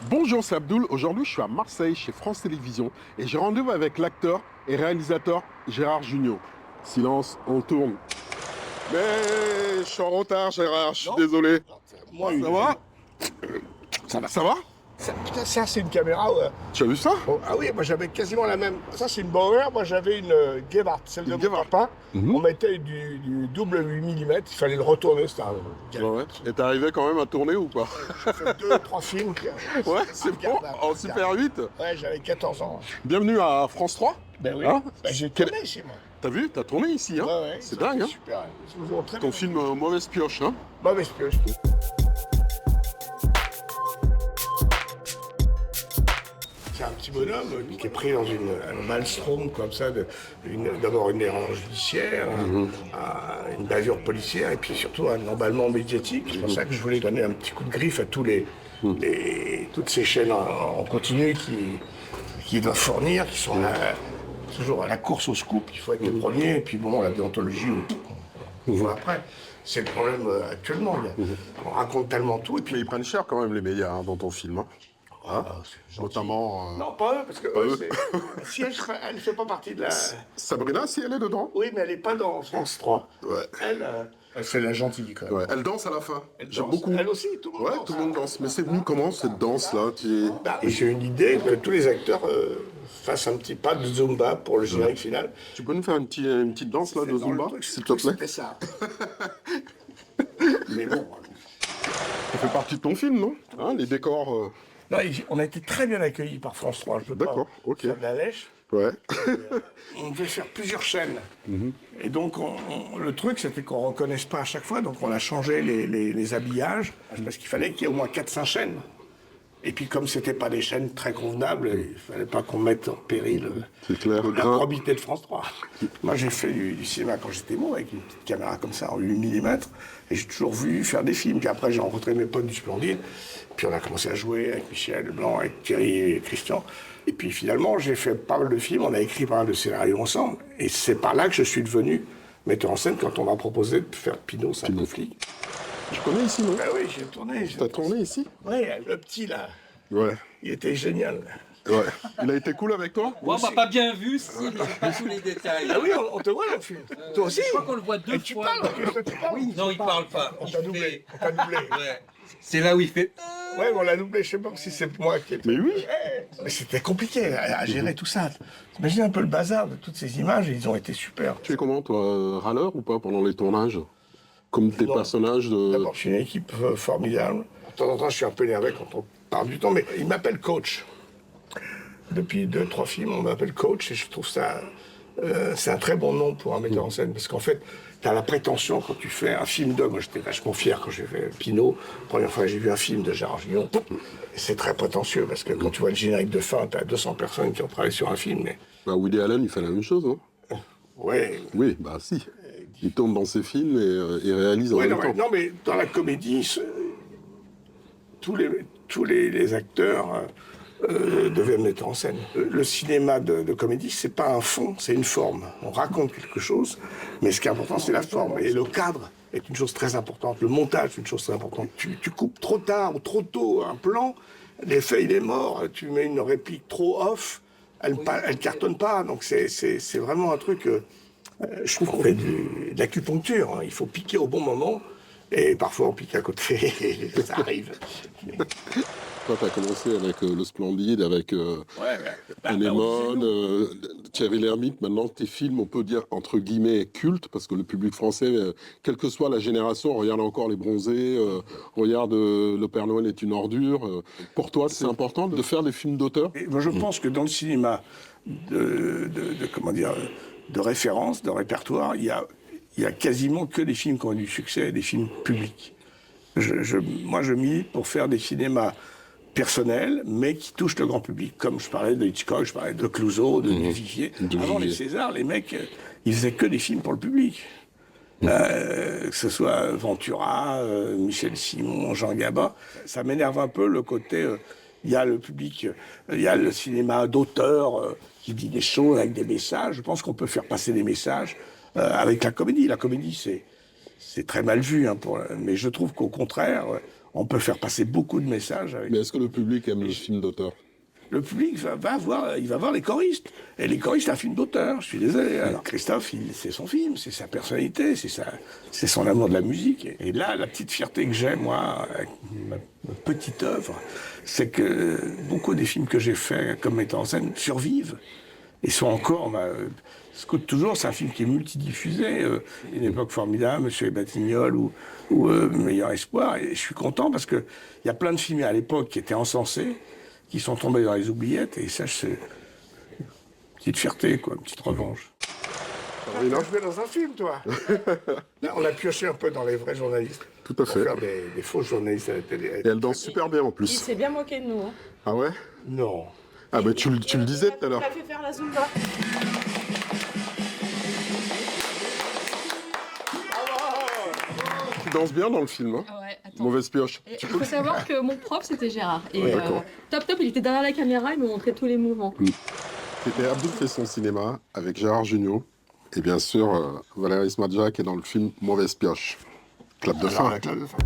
Bonjour, c'est Abdoul. Aujourd'hui, je suis à Marseille, chez France Télévisions, et j'ai rendez-vous avec l'acteur et réalisateur Gérard Jugnot. Silence, on tourne. Mais je suis en retard, Gérard, je suis Non, désolé. moi, Ça va? ça va. Ça va? Putain, ça, c'est une caméra. Ouais. Tu as vu ça? Bon, ah oui, moi j'avais quasiment la même. Ça, c'est une Bauer. Moi, j'avais une Gebhardt, celle de Une mon Gebhardt. papa. Mhm. On mettait du double 8 mm. Il fallait le retourner. C'était un. Ouais. Et t'es arrivé quand même à tourner ou pas? J'ai fait 2, 3 films. Ouais, c'est bon, en Super 8. Ouais, j'avais 14 ans. Bienvenue à France 3. Ben oui. Hein? Ben, j'ai tourné ici, moi. T'as vu? T'as tourné ici, hein? Ouais, C'est ça, dingue, hein? Super. Ils nous ont très Ton bien. film Mauvaise Pioche, hein? Mauvaise pioche. C'est un petit bonhomme qui est pris dans un maelstrom comme ça, d'abord une erreur judiciaire, une bavure policière et puis surtout un emballement médiatique. C'est pour ça que je voulais donner un petit coup de griffe à toutes ces chaînes en continu qui doivent fournir, qui sont toujours à la course au scoop. Il faut être le premier et puis bon, la déontologie, on voit après. C'est le problème actuellement. On raconte tellement tout et puis Mais ils prennent cher quand même les médias hein, dans ton film. Hein. Ah, c'est gentil. Notamment. Non, pas eux, parce que Pas eux, eux. si elle ne fait pas partie de la. Sabrina, si elle est dedans? Oui, mais elle n'est pas dans France 3. Ouais. Elle fait la gentille, quand même. Ouais. Elle danse à la fin. Elle J'aime danse. beaucoup. Elle aussi, tout le monde Ouais, danse. tout le monde danse. Mais c'est venu comment cette danse-là Et j'ai une idée que tous les acteurs fassent un petit pas de Zumba pour le générique final. Tu peux nous faire une petite danse là de Dans le Zumba, truc, s'il te plaît? C'était ça. Mais bon. Ça fait partie de ton film, non hein, les décors. Non, on a été très bien accueillis par France 3. Je peux D'accord, pas ok. faire de la lèche. Ouais. On devait faire plusieurs chaînes. Mhm. Et donc, le truc, c'était qu'on ne reconnaisse pas à chaque fois. Donc, on a changé les habillages, parce qu'il fallait qu'il y ait au moins 4-5 chaînes. Et puis, comme ce n'était pas des chaînes très convenables, il ne fallait pas qu'on mette en péril C'est clair. la probité de France 3. Moi, j'ai fait du cinéma quand j'étais môme, avec une petite caméra comme ça, en 8 mm. Et j'ai toujours vu faire des films. Puis après, j'ai rencontré mes potes du Splendide. Puis on a commencé à jouer avec Michel Leblanc, avec Thierry et Christian. Et puis finalement, j'ai fait pas mal de films, on a écrit pas mal de scénarios ensemble. Et c'est par là que je suis devenu metteur en scène quand on m'a proposé de faire Pinot, c'est un peu flic. Tu connais ici, non? Ben oui, j'ai tourné. T'as tourné ici? Oui, le petit là, Ouais. il était génial. Ouais. Il a été cool avec toi? Ouais, on m'a pas bien vu, si, mais j'ai pas tous les détails. Ah oui, on te voit dans le film. Toi aussi? Je crois qu'on le voit deux Et tu fois. parles, toi, tu parles. Oui, non, il parle pas. On Il t'a fait- doublé. On t'a doublé. Ouais. C'est là où il fait. Ouais, mais on l'a doublé, je sais pas si c'est moi qui ai. Mais oui. Mais c'était compliqué à gérer tout ça. T'imagines un peu le bazar de toutes ces images, et ils ont été super. Tu es comment, toi? Râleur ou pas pendant les tournages? Comme tes Non. personnages de. D'abord, je suis une équipe formidable. De temps en temps, je suis un peu énervé quand on parle du temps, mais il m'appelle coach. Depuis 2-3 films, on m'appelle coach, et je trouve ça... c'est un très bon nom pour un metteur en scène, parce qu'en fait, tu as la prétention quand tu fais un film d'homme. Moi, j'étais vachement fier quand j'ai fait Pinot. La première fois que j'ai vu un film de Gérard Jugnot, et c'est très prétentieux, parce que quand tu vois le générique de fin, tu as 200 personnes qui ont travaillé sur un film. Mais... Bah, Woody Allen, il fait la même chose, non? Ouais, Oui, bah si. Il tourne dans ses films et réalise en ouais, même non, temps. non, mais dans la comédie, tous les acteurs devaient mettre en scène. Le cinéma de comédie, c'est pas un fond, c'est une forme. On raconte quelque chose, mais ce qui est important, c'est la forme. Et le cadre est une chose très importante. Le montage est une chose très importante. Tu coupes trop tard ou trop tôt un plan, l'effet, il est mort. Tu mets une réplique trop off, elle cartonne pas. Donc c'est vraiment un truc... je trouve qu'on fait de l'acupuncture. Hein. Il faut piquer au bon moment. Et parfois, on pique à côté. Ça arrive. Toi, t'as commencé avec Le Splendide, avec Anémone, Thierry Lhermitte. Maintenant, tes films, on peut dire, entre guillemets, cultes, parce que le public français, quelle que soit la génération, regarde encore Les Bronzés, regarde Le Père Noël est une ordure. Pour toi, c'est important de faire des films d'auteur? Et moi, je pense que dans le cinéma comment dire, de référence, de répertoire, il y a quasiment que des films qui ont eu du succès, des films publics. Moi, je milite pour faire des cinémas personnels, mais qui touchent le grand public. Comme je parlais de Hitchcock, je parlais de Clouzot, de Vivier. Avant les Césars, les mecs, ils faisaient que des films pour le public. Que ce soit Ventura, Michel Simon, Jean Gabin. Ça m'énerve un peu le côté... Il y a le public, il y a le cinéma d'auteur qui dit des choses avec des messages. Je pense qu'on peut faire passer des messages avec la comédie. La comédie, c'est très mal vu, hein, mais je trouve qu'au contraire, On peut faire passer beaucoup de messages avec... Mais est-ce que le public aime le film d'auteur? Le public va voir les choristes. Et les choristes, c'est un film d'auteur, je suis désolé. Alors Christophe, c'est son film, c'est sa personnalité, c'est son amour de la musique. Et là, la petite fierté que j'ai, moi, avec ma petite œuvre, c'est que beaucoup des films que j'ai faits comme metteur en scène survivent. Et sont encore... Scout toujours, c'est un film qui est multidiffusé. Une époque formidable, Monsieur les Batignolles ou Meilleur Espoir. Et je suis content parce qu'il y a plein de films à l'époque qui étaient encensés, qui sont tombés dans les oubliettes, et ça, c'est une petite fierté, quoi, une petite revanche. Oui, non. Tu jouais dans un film, toi. Là, on a pioché un peu dans les vrais journalistes. Tout à fait. Pour faire des faux journalistes à la télé. Et elle danse super bien en Il plus. s'est bien moqué de nous. Hein. Ah ouais? Non. Ah bah tu le disais tout à l'heure. Il a fait faire la Zumba. Tu danses bien dans le film, hein? Ouais, attends. Mauvaise pioche. Il faut savoir que mon prof, c'était Gérard. Et Ouais, d'accord. Top, il était derrière la caméra, il me montrait tous les mouvements. C'était Abdou fait son cinéma avec Gérard Jugnot. Et bien sûr, Valérie Smadja qui est dans le film Mauvaise pioche. Clap de fin. Clap de fin.